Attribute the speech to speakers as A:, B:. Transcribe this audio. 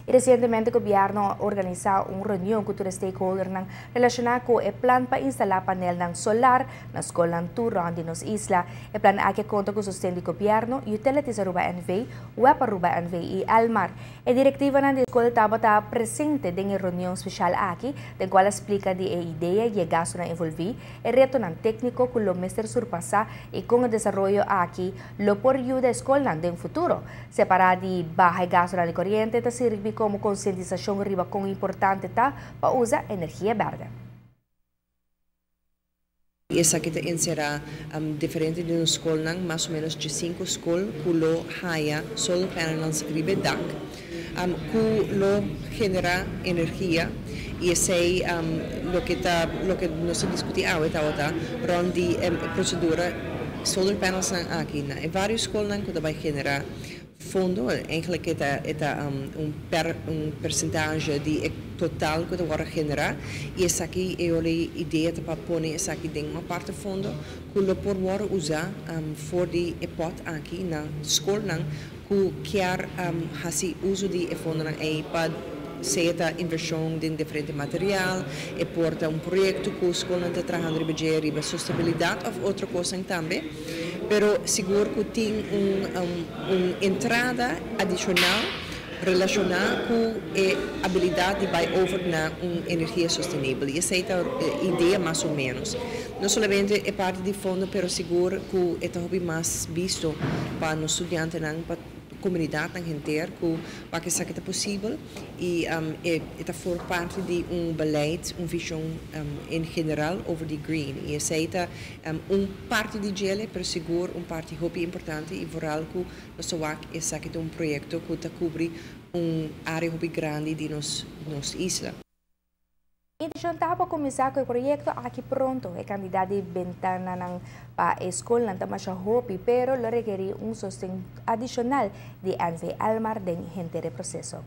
A: E recientemente o gobyerno organizou reunião com os stakeholders relacionado com o plano para instalar painel solar na escola Turon de nos isla. O plano aqui conta com o sustento do gobyerno, utilities aruba NV, web aruba NV e Almar. A diretiva da escola estava presente em reunião especial aqui, da qual explica de ideia e gasto na envolver, e reto técnico que o mestre surpassa e com o desenvolvimento aqui, lo por ayuda a escola no futuro. Separar de baja gasto na corriente, te sirve como conscientização riba com importante para usar energia verde.
B: Essa que será diferente de uma escola, mais ou menos de 5 escolas, que lo haya solar panels ribe DAC, que lo genera energia e sei lo que nós discutimos ahora, rondi procedura solar panels aqui, e várias escolas que vai generar fundo, eigenlijk percentage de total que vai generar, e essa aqui é a ideia para pôr essa aqui dentro uma parte do fundo que lo por usar for de pot aqui na escola que quer fazer uso de fundo para seja inversão de diferente material e porta projeto que a escola está trabalhando riba sustentabilidade ou outra coisa também, pero seguro que tem uma entrada adicional relacionada com a habilidade de vai over na energia sustentável. E essa é a ideia mais ou menos. Não somente é parte de fundo, pero seguro que é também mais visto para os estudantes, para comunidade inteira, para que isso seja possível e está for parte de beleid, visão em geral over the green. E essa é parte de gele, pero seguro parte muito importante e vooral que nós esse é projeto que cobre área muito grande de nos isla.
A: A intenção para começar com o projeto aqui pronto. É candidato de ventana para a escola, não está hopi, pero lo requer sustento adicional de NV Almar dentro do processo.